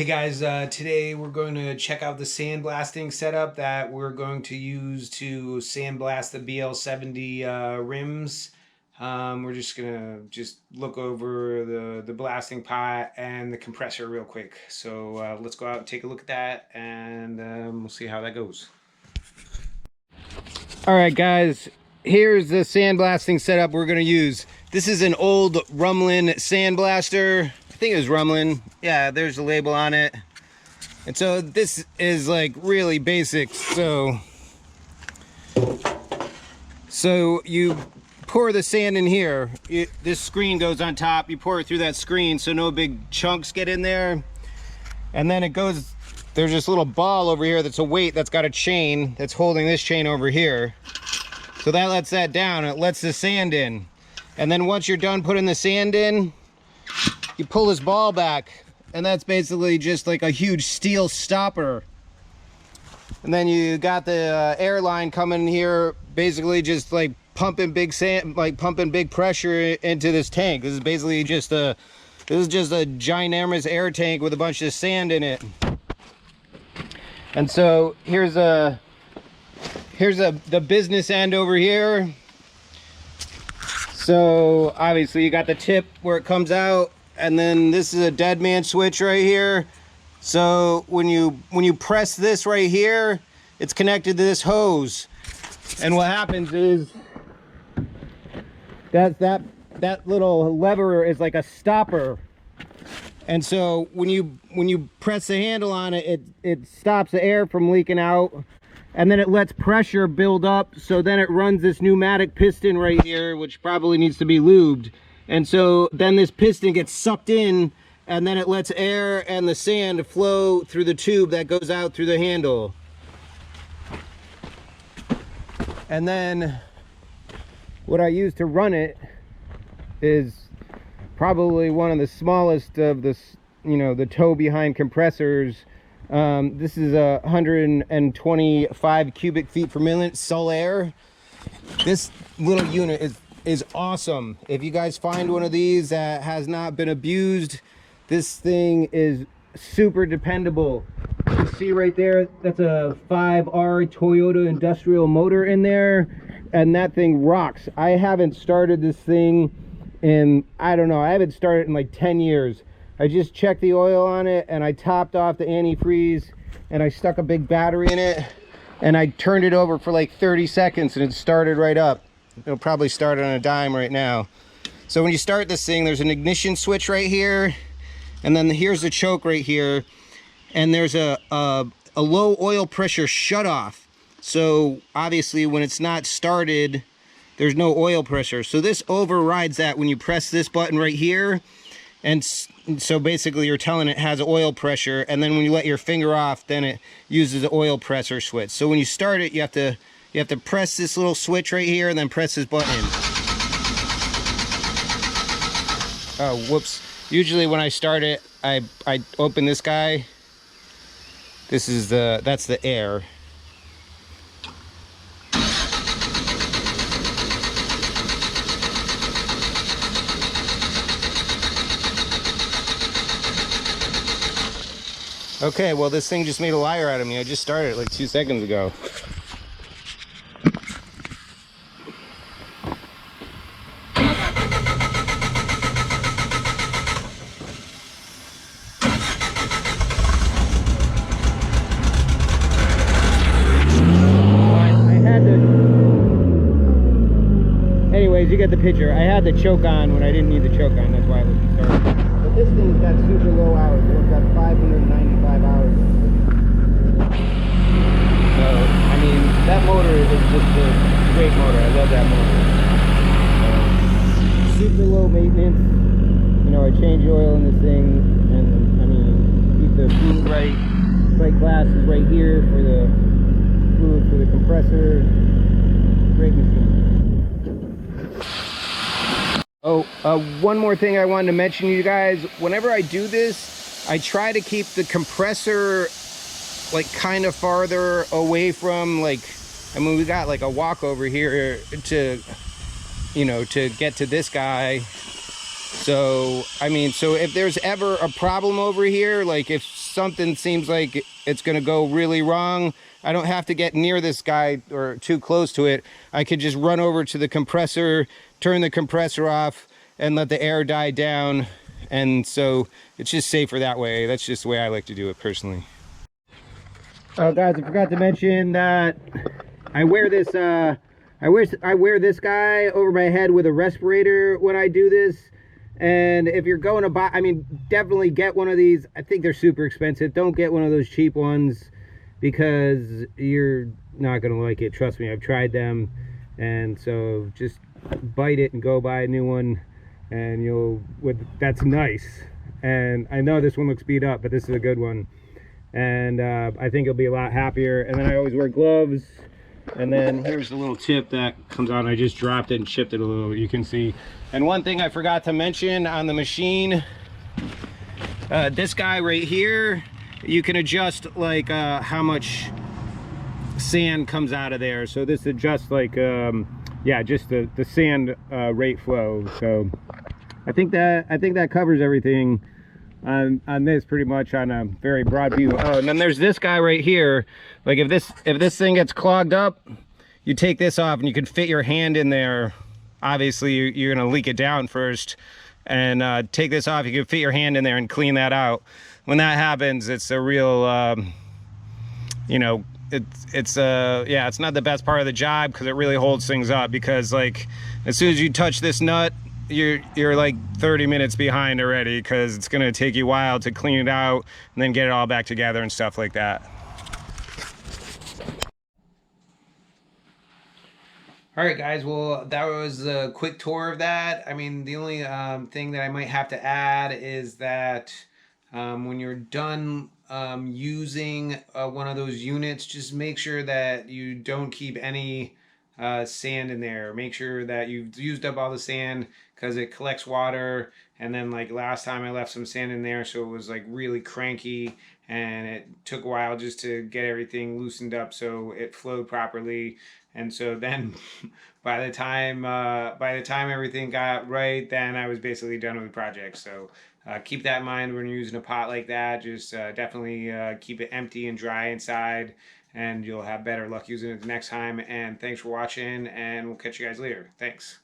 Hey guys, today we're going to check out the sandblasting setup that we're going to use to sandblast the BL70 rims. We're just gonna look over the blasting pot and the compressor real quick. So let's go out and take a look at that, and we'll see how that goes. All right, guys, here's the sandblasting setup we're gonna use. This is an old Ruemelin sandblaster. I think it was Ruemelin. Yeah, there's a label on it. And so this is like really basic. So you pour the sand in here. This screen goes on top. You pour it through that screen so no big chunks get in there. And then it goes, there's this little ball over here that's a weight that's got a chain that's holding this chain over here. So that lets that down. It lets the sand in. And then once you're done putting the sand in, you pull this ball back, and that's basically just like a huge steel stopper. And then you got the air line coming here, basically just like pumping big sand, like pumping big pressure into this tank. This is basically just a ginormous air tank with a bunch of sand in it. And so here's the business end over here. So obviously you got the tip where it comes out, and then this is a dead man switch right here. So when you press this right here, it's connected to this hose. And what happens is that little lever is like a stopper. And so when you press the handle on it, it stops the air from leaking out. And then it lets pressure build up, so then it runs this pneumatic piston right here, which probably needs to be lubed. And so then this piston gets sucked in, and then it lets air and the sand flow through the tube that goes out through the handle. And then what I use to run it is probably one of the smallest of the, the toe behind compressors. This is a 125 cubic feet per minute Sullair. This little unit is awesome. If you guys find one of these that has not been abused, this thing is super dependable. You see right there, that's a 5R Toyota industrial motor in there, and that thing rocks. I haven't started this thing in, I don't know, I haven't started in like 10 years. I just checked the oil on it, and I topped off the antifreeze, and I stuck a big battery in it, and I turned it over for like 30 seconds, and it started right up. It'll probably start on a dime right now. So when you start this thing, there's an ignition switch right here, and then here's the choke right here, and there's a low oil pressure shutoff. So obviously when it's not started, there's no oil pressure. So this overrides that when you press this button right here. And so basically you're telling it has oil pressure, and then when you let your finger off, then it uses the oil pressure switch. So when you start it, you have to press this little switch right here and then press this button. Oh, whoops. Usually when I start it, I open this guy. That's the air. Okay, well, this thing just made a liar out of me. I just started it like 2 seconds ago. Anyways, you get the picture. I had the choke on when I didn't need the choke on. That's why I wasn't starting. But this thing's got super low hours. It's got 595 hours. So, I mean, that motor is just a great motor. I love that motor. Super low maintenance. I change oil in this thing, and I mean, keep the fluid right glasses right here for the fluid for the compressor. Great machine. Oh, one more thing I wanted to mention to you guys. Whenever I do this, I try to keep the compressor like kind of farther away from, like, I mean, we got like a walk over here to, to get to this guy. So, I mean, so if there's ever a problem over here, like if something seems like it's going to go really wrong, I don't have to get near this guy or too close to it. I could just run over to the compressor, turn the compressor off, and let the air die down. And so it's just safer that way. That's just the way I like to do it personally. Oh, guys, I forgot to mention that I wear this, I wear this guy over my head with a respirator when I do this. And if you're going to buy, I mean, definitely get one of these. I think they're super expensive. Don't get one of those cheap ones because you're not going to like it. Trust me, I've tried them. And so just bite it and go buy a new one. And that's nice. And I know this one looks beat up, but this is a good one. And I think you'll be a lot happier. And then I always wear gloves. And then here's the little tip that comes on. I just dropped it and chipped it a little, you can see. And one thing I forgot to mention on the machine, this guy right here, you can adjust like how much sand comes out of there. So this adjusts like, yeah, just the sand rate flow. So I think that covers everything on this pretty much on a very broad view. Oh, and then there's this guy right here. Like if this thing gets clogged up, you take this off and you can fit your hand in there. Obviously you're gonna leak it down first, and take this off. You can fit your hand in there and clean that out. When that happens, it's a real you know, yeah, it's not the best part of the job because it really holds things up, because like as soon as you touch this nut, you're like 30 minutes behind already, because it's gonna take you a while to clean it out and then get it all back together and stuff like that. All right, guys, well, that was a quick tour of that. I mean, the only thing that I might have to add is that when you're done using one of those units, just make sure that you don't keep any sand in there. Make sure that you've used up all the sand, because it collects water. And then like last time I left some sand in there, so it was like really cranky, and it took a while just to get everything loosened up so it flowed properly. And so then by the time everything got right, then I was basically done with the project. So keep that in mind when you're using a pot like that. Just definitely keep it empty and dry inside, and you'll have better luck using it the next time. And thanks for watching, and we'll catch you guys later. Thanks.